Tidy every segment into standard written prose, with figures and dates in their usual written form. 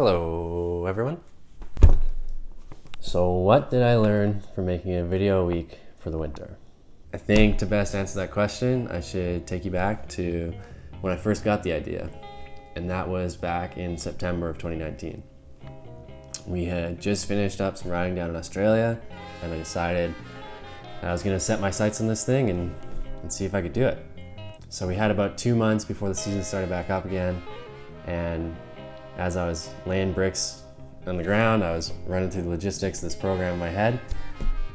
Hello everyone. So what did I learn from making a video a week for the winter? I think to best answer that question, I should take you back to when I first got the idea. And that was back in September of 2019. We had just finished up some riding down in Australia, and I decided I was gonna set my sights on this thing and see if I could do it. So we had about 2 months before the season started back up again, and as I was laying bricks on the ground, I was running through the logistics of this program in my head,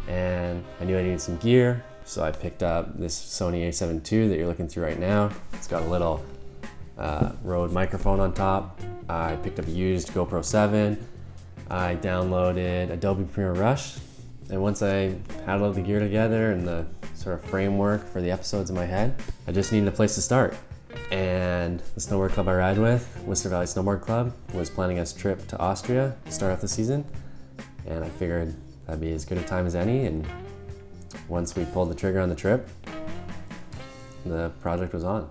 and I knew I needed some gear, so I picked up this Sony a7 II that you're looking through right now. It's got a little Rode microphone on top. I picked up a used GoPro 7. I downloaded Adobe Premiere Rush, and once I had all the gear together and the sort of framework for the episodes in my head, I just needed a place to start. And the snowboard club I ride with, Whistler Valley Snowboard Club, was planning a trip to Austria to start off the season, and I figured that'd be as good a time as any. And once we pulled the trigger on the trip, the project was on.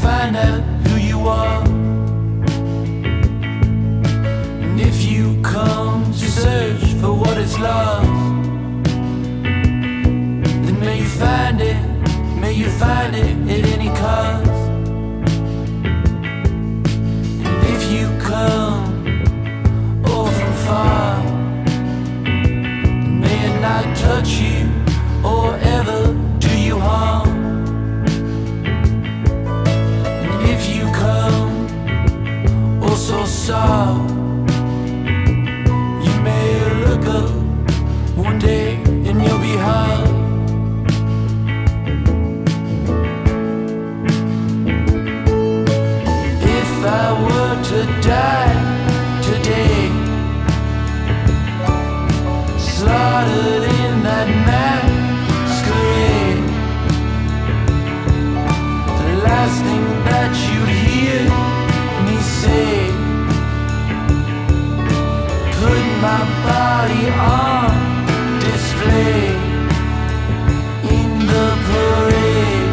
Find out who you are. And if you come to search for what is lost, then may you find it at any cost. And if you come all from far, then may it not touch you or ever do you harm. So soft, you may look up one day and you'll be hard. If I were to die today, slaughtered in that masquerade, the last thing that you'd hear me say, put my body on display in the parade.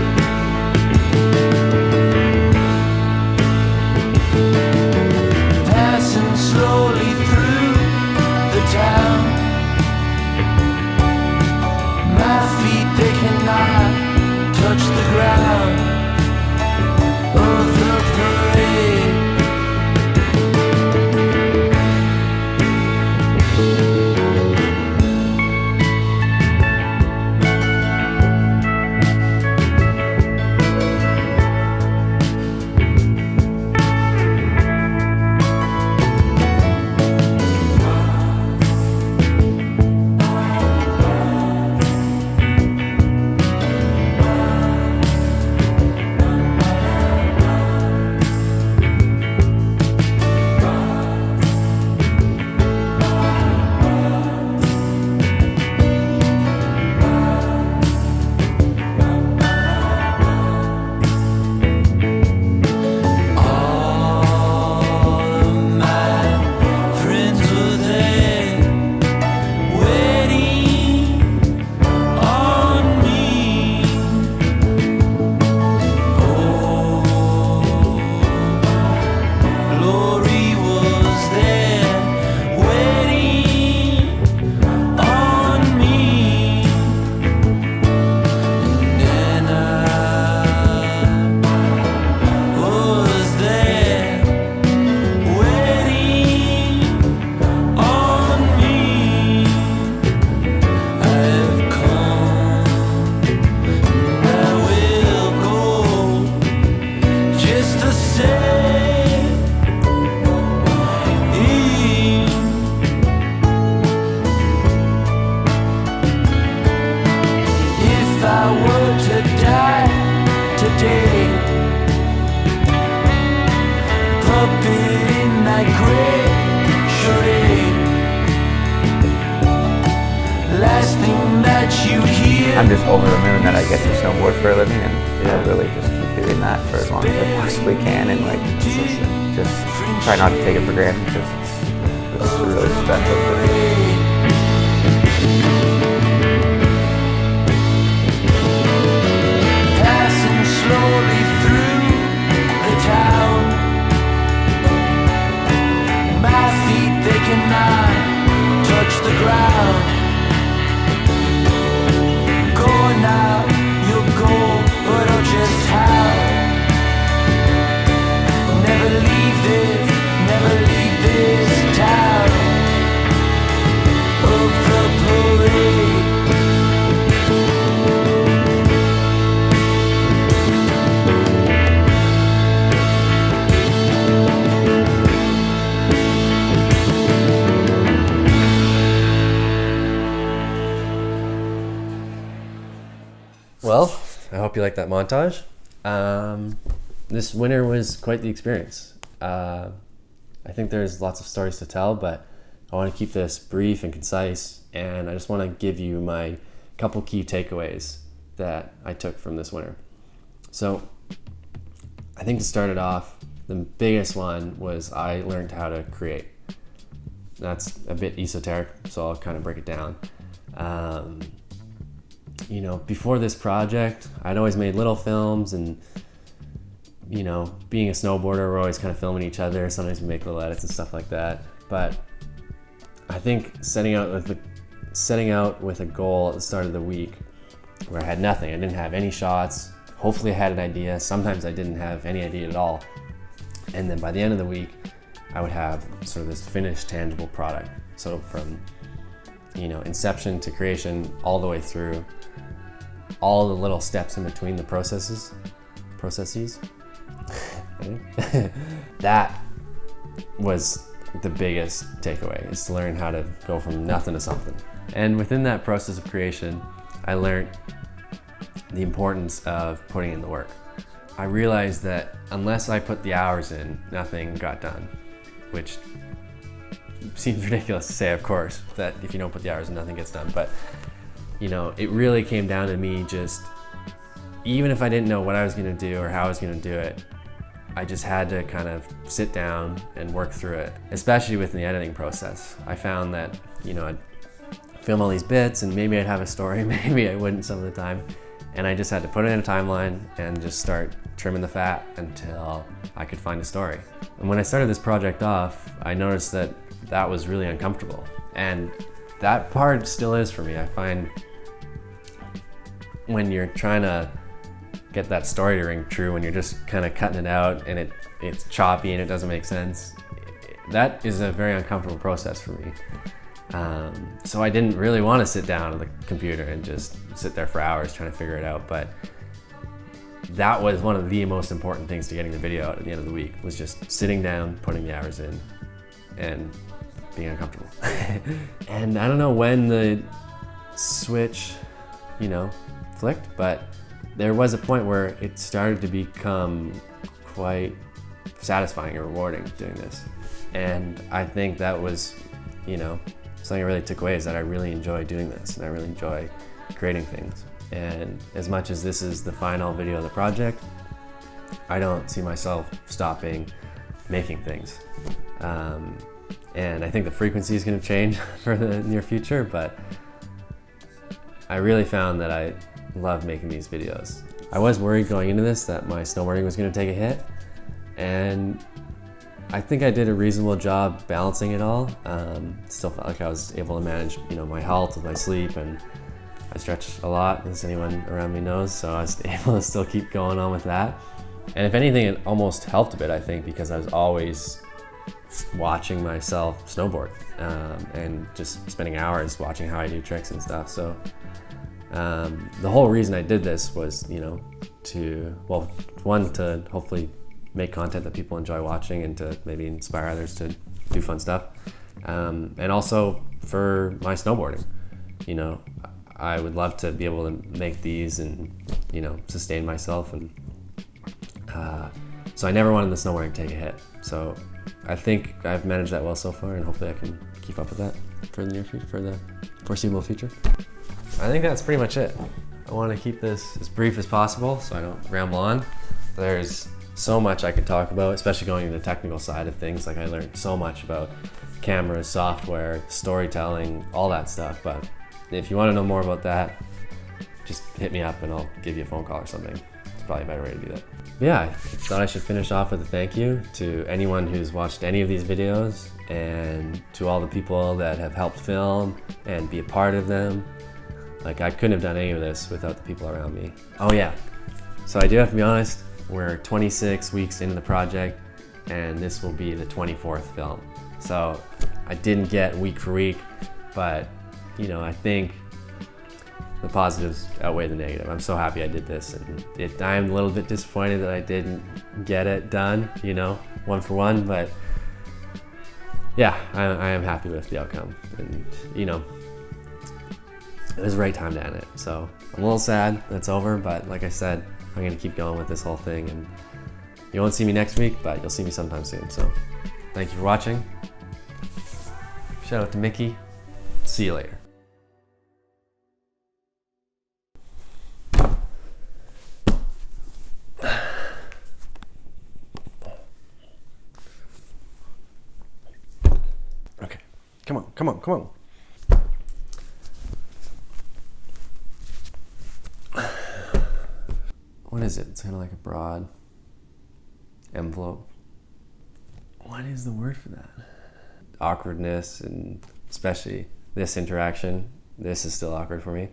Passing slowly through the town, my feet, they cannot touch the ground of the parade. I'm just over the moon that I get to snowboard for a living, and I'll really just keep doing that for as long as I possibly can, and like just try not to take it for granted, because it's really special for me. Passing slowly through the town, my feet they cannot touch the ground. Go now, you'll go, but oh just how? Never leave this town of the parade. Well, I hope you like that montage. This winter was quite the experience. I think there's lots of stories to tell, but I want to keep this brief and concise, and I just want to give you my couple key takeaways that I took from this winter. So I think to start it off, the biggest one was I learned how to create. That's a bit esoteric, so I'll kind of break it down. You know, before this project, I'd always made little films, and you know, being a snowboarder, we're always kind of filming each other. Sometimes we make little edits and stuff like that. But I think setting out with a goal at the start of the week where I had nothing, I didn't have any shots. Hopefully I had an idea. Sometimes I didn't have any idea at all. And then by the end of the week, I would have sort of this finished, tangible product. So from, you know, inception to creation, all the way through, all the little steps in between the processes. That was the biggest takeaway, is to learn how to go from nothing to something. And within that process of creation, I learned the importance of putting in the work. I realized that unless I put the hours in, nothing got done, which seems ridiculous to say, of course, that if you don't put the hours in, nothing gets done. But you know, it really came down to me just, even if I didn't know what I was gonna do or how I was gonna do it, I just had to kind of sit down and work through it, especially with the editing process. I found that, you know, I'd film all these bits and maybe I'd have a story, maybe I wouldn't some of the time. And I just had to put it in a timeline and just start trimming the fat until I could find a story. And when I started this project off, I noticed that that was really uncomfortable. And that part still is for me. I find when you're trying to get that story to ring true, when you're just kind of cutting it out and it's choppy and it doesn't make sense, that is a very uncomfortable process for me. So I didn't really want to sit down at the computer and just sit there for hours trying to figure it out, but that was one of the most important things to getting the video out at the end of the week, was just sitting down, putting the hours in, and being uncomfortable. And I don't know when the switch, you know, flicked, but there was a point where it started to become quite satisfying and rewarding doing this. And I think that was, you know, something I really took away, is that I really enjoy doing this and I really enjoy creating things. And as much as this is the final video of the project, I don't see myself stopping making things. And I think the frequency is going to change for the near future, but I really found that I love making these videos. I was worried going into this that my snowboarding was going to take a hit, and I think I did a reasonable job balancing it all. Still felt like I was able to manage, you know, my health with my sleep, and I stretch a lot, as anyone around me knows, so I was able to still keep going on with that. And if anything, it almost helped a bit, I think, because I was always watching myself snowboard and just spending hours watching how I do tricks and stuff. So the whole reason I did this was, you know, to hopefully make content that people enjoy watching and to maybe inspire others to do fun stuff. And also for my snowboarding, you know, I would love to be able to make these and, you know, sustain myself. And so I never wanted the snowboarding to take a hit. So I think I've managed that well so far, and hopefully I can keep up with that for the near future, for the foreseeable future. I think that's pretty much it. I want to keep this as brief as possible so I don't ramble on. There's so much I could talk about, especially going into the technical side of things. Like I learned so much about cameras, software, storytelling, all that stuff. But if you want to know more about that, just hit me up and I'll give you a phone call or something. It's probably a better way to do that. Yeah, I thought I should finish off with a thank you to anyone who's watched any of these videos and to all the people that have helped film and be a part of them. Like I couldn't have done any of this without the people around me. Oh yeah, so I do have to be honest, we're 26 weeks into the project and this will be the 24th film. So I didn't get week for week, but you know, I think the positives outweigh the negative. I'm so happy I did this, and I'm a little bit disappointed that I didn't get it done, you know, one for one, but yeah, I am happy with the outcome. And you know, it was the right time to end it. So I'm a little sad that's over, but like I said, I'm gonna keep going with this whole thing, and you won't see me next week, but you'll see me sometime soon. So thank you for watching. Shout out to Mickey. See you later. Okay, come on, come on, come on. What is it? It's kind of like a broad envelope. What is the word for that? Awkwardness, and especially this interaction. This is still awkward for me.